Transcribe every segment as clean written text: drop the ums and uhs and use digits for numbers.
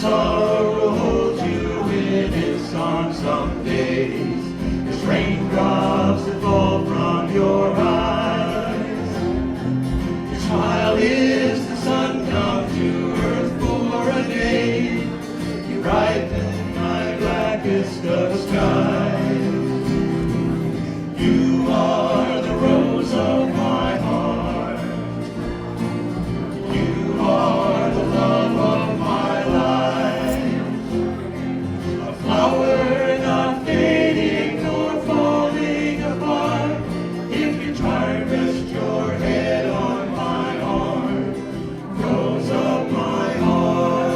sorrow will hold you in its arms some days. As raindrops that fall from your eyes. Your smile is the sun come to earth for a day. You brighten my blackest of skies. You are the rose of my heart. You are the love of my life. A flower not fading nor falling apart. If you're tired, rest your head on my arm. Rose of my heart.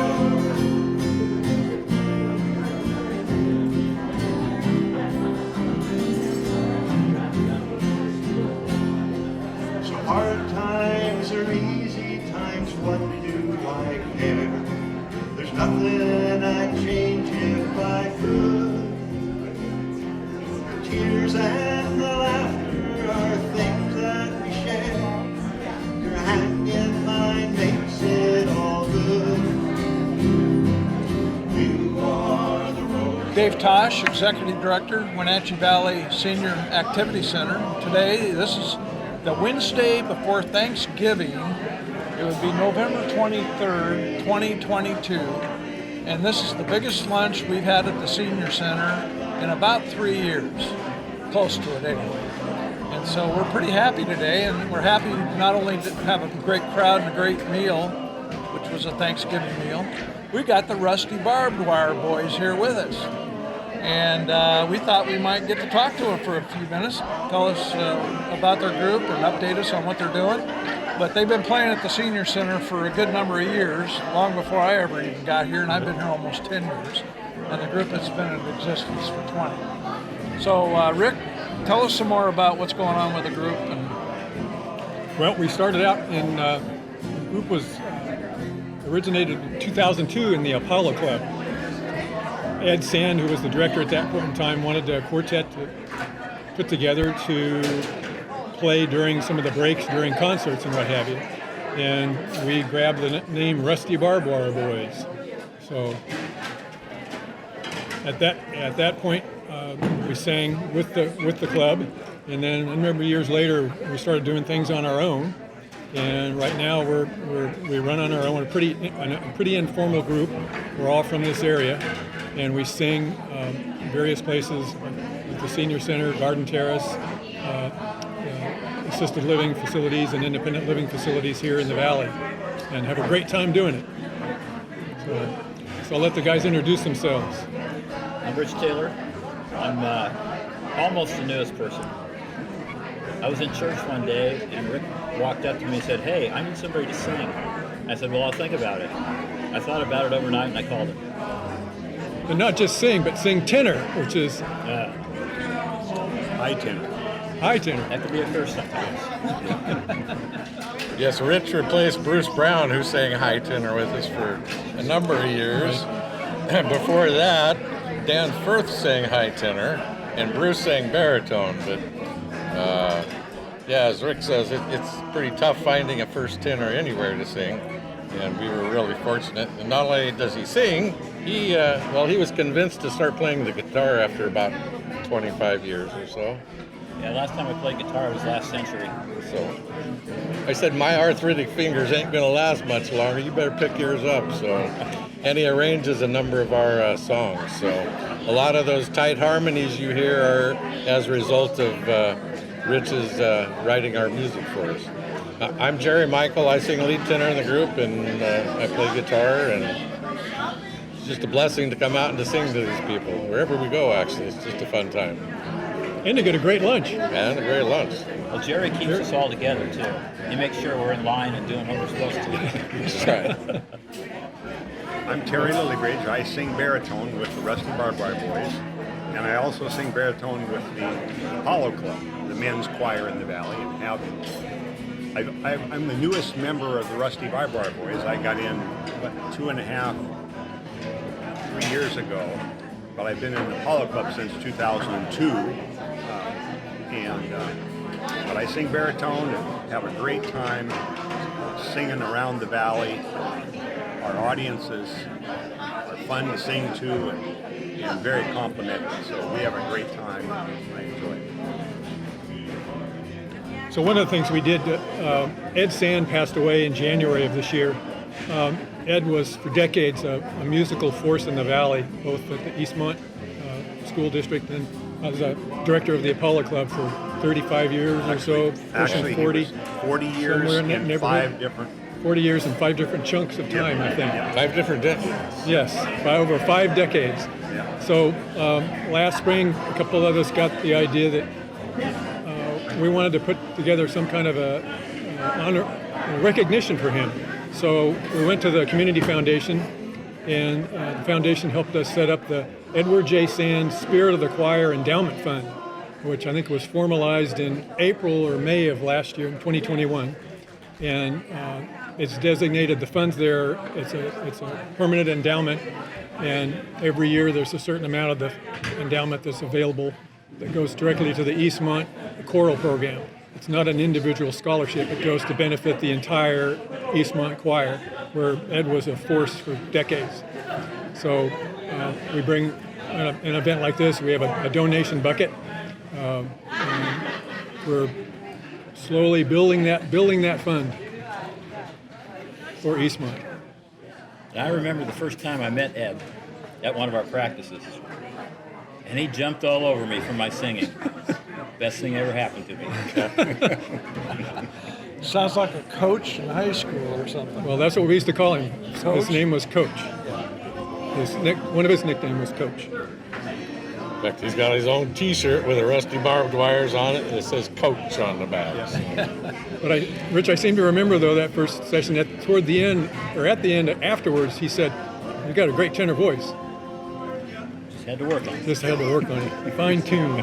So hard times or easy times, what do I care? There's nothing I'd change if I could. The tears and the laughter are things that we share. Your hand in mine makes it all good. You are the rose. Dave Tosch, Executive Director, Wenatchee Valley Senior Activity Center. Today, this is the Wednesday before Thanksgiving. It would be November 23rd, 2022. And this is the biggest lunch we've had at the Senior Center in about 3 years. Close to it anyway. And so we're pretty happy today, and we're happy not only to have a great crowd and a great meal, which was a Thanksgiving meal, we got the Rusty Barbed Wire Boys here with us. And we thought we might get to talk to them for a few minutes, tell us about their group and update us on what they're doing. But they've been playing at the Senior Center for a good number of years, long before I ever even got here, and I've been here almost 10 years. And the group has been in existence for 20. So Rick, tell us some more about what's going on with the group. Well, we started out in, the group was originated in 2002 in the Apollo Club. Ed Sand, who was the director at that point in time, wanted a quartet to put together to play during some of the breaks during concerts and what have you. And we grabbed the name Rusty Barbed Wire Boys. So at that point, we sang with the club, and then a number of years later, we started doing things on our own. And right now, we run on our own. A pretty informal group. We're all from this area, and we sing various places at the Senior Center, Garden Terrace, assisted living facilities, and independent living facilities here in the valley, and have a great time doing it. So I'll let the guys introduce themselves. I'm Rich Taylor. I'm almost the newest person. I was in church one day, and Rick walked up to me and said, "Hey, I need somebody to sing." I said, "Well, I'll think about it." I thought about it overnight, and I called him. And not just sing, but sing tenor, which is High tenor. high tenor. That could be a curse sometimes. Yes, Rich replaced Bruce Brown, who sang high tenor with us for a number of years. Before that, Dan Firth sang high tenor, and Bruce sang baritone. But yeah, as Rick says, it's pretty tough finding a first tenor anywhere to sing, and we were really fortunate. And not only does he sing, he was convinced to start playing the guitar after about 25 years or so. Yeah, last time I played guitar was last century. So I said, my arthritic fingers ain't going to last much longer. You better pick yours up. So, and he arranges a number of our songs. So a lot of those tight harmonies you hear are as a result of Rich's writing our music for us. I'm Jerry Michael. I sing lead tenor in the group, and I play guitar. And it's just a blessing to come out and to sing to these people wherever we go. Actually, it's just a fun time. And to get a great lunch. And a great lunch. Well, Jerry keeps us all together, too. He makes sure we're in line and doing what we're supposed to. That's right. I'm Terry Lillybridge. I sing baritone with the Rusty Barbed Wire Boys, and I also sing baritone with the Apollo Club, the men's choir in the valley. And I'm the newest member of the Rusty Barbed Wire Boys. I got in 2.5, 3 years ago, but I've been in the Apollo Club since 2002. But I sing baritone and have a great time singing around the valley. Our audience is fun to sing to and very complimentary. So we have a great time. I enjoy it. So one of the things we did, Ed Sand passed away in January of this year. Ed was for decades a musical force in the valley, both at the Eastmont School District and as a director of the Apollo Club for 35 years or so, Actually, pushing 40. he was 40 years somewhere in that in neighborhood. 5 different. 40 years and 5 different chunks of time, I think. 5 different decades. Yes, by over 5 decades. Yeah. So last spring, a couple of us got the idea that we wanted to put together some kind of a honor, a recognition for him. So we went to the Community Foundation, and the foundation helped us set up the Edward J. Sands Spirit of the Choir Endowment Fund, which I think was formalized in April or May of last year, 2021. And it's designated, the funds there, it's a permanent endowment, and every year there's a certain amount of the endowment that's available that goes directly to the Eastmont choral program. It's not an individual scholarship, it goes to benefit the entire Eastmont choir, where Ed was a force for decades. So we bring an event like this, we have a donation bucket, and we're slowly building that fund for Eastmont. I remember the first time I met Ed at one of our practices, and he jumped all over me for my singing. Best thing ever happened to me. Sounds like a coach in high school or something. Well, that's what we used to call him. Coach? His name was Coach. One of his nicknames was Coach. In fact, he's got his own T-shirt with the Rusty Barbed Wires on it, and it says Coach on the back. But Rich, I seem to remember though that first session toward the end, or at the end afterwards, he said, "You got a great tenor voice." Just had to work on it. Just had to work on it, fine tune.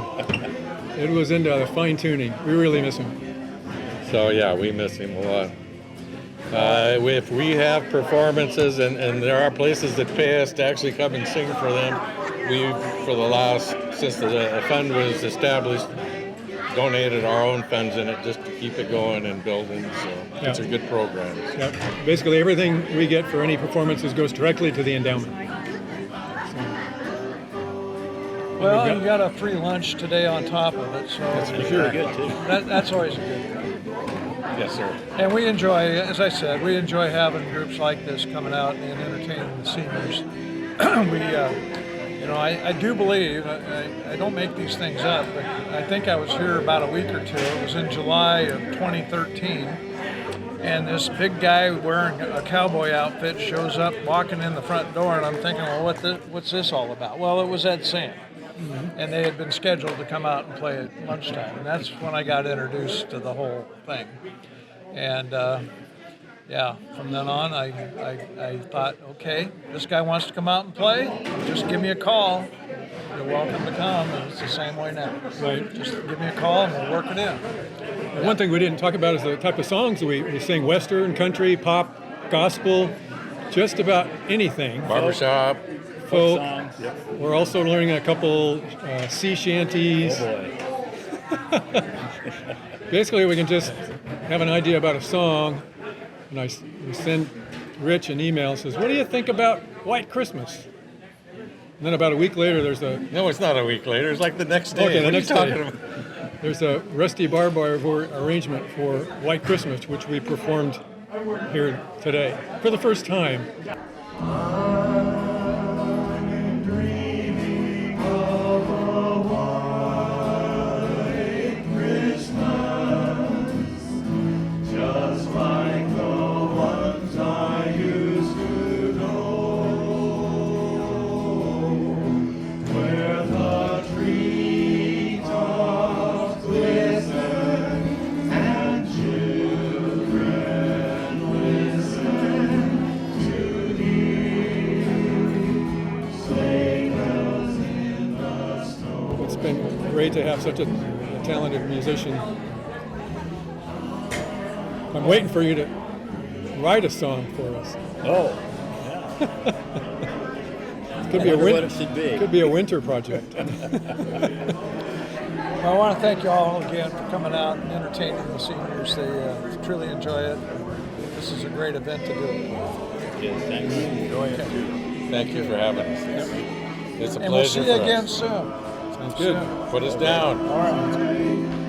It was into the fine tuning. We really miss him. So yeah, we miss him a lot. If we have performances and there are places that pay us to actually come and sing for them, since the fund was established, donated our own funds in it just to keep it going and building. So it's a good program. Yep. Basically, everything we get for any performances goes directly to the endowment. Well, you got a free lunch today on top of it, so That's for Very sure. good, too. that's always a good thing. Yes, sir. And we enjoy, as I said, we enjoy having groups like this coming out and entertaining the seniors. I do believe, I don't make these things up, but I think I was here about a week or two. It was in July of 2013. And this big guy wearing a cowboy outfit shows up walking in the front door, and I'm thinking, well, what's this all about? Well, it was Ed Sand. And they had been scheduled to come out and play at lunchtime. And that's when I got introduced to the whole thing. And from then on, I thought, okay, this guy wants to come out and play, just give me a call. You're welcome to come, and it's the same way now. Right. Just give me a call and we'll work it in. And one thing we didn't talk about is the type of songs we sing: Western, country, pop, gospel, just about anything. Barbershop. Folk. Songs. We're also learning a couple sea shanties. Oh boy. Basically, we can just have an idea about a song, and we send Rich an email and says, "What do you think about White Christmas?" And then about a week later, there's a No, it's not a week later. It's like the next day. Okay, the What are you next day. talking about? There's a Rusty Barbed Wire arrangement for White Christmas, which we performed here today for the first time. Dreaming of a white Christmas, just like the ones I used to know, where the treetops glisten and children listen to sleigh bells in the snow. It's been great to have such a talented musician. I'm waiting for you to write a song for us. Oh, Could be I a wonder what it should be. Could be a winter project. Well, I want to thank you all again for coming out and entertaining the seniors. They truly enjoy it. This is a great event to do it. yes, thanks. Enjoy it too. Thank you for having us. It's a And we'll pleasure see you for again us. soon. Sounds good. Put us down. All right.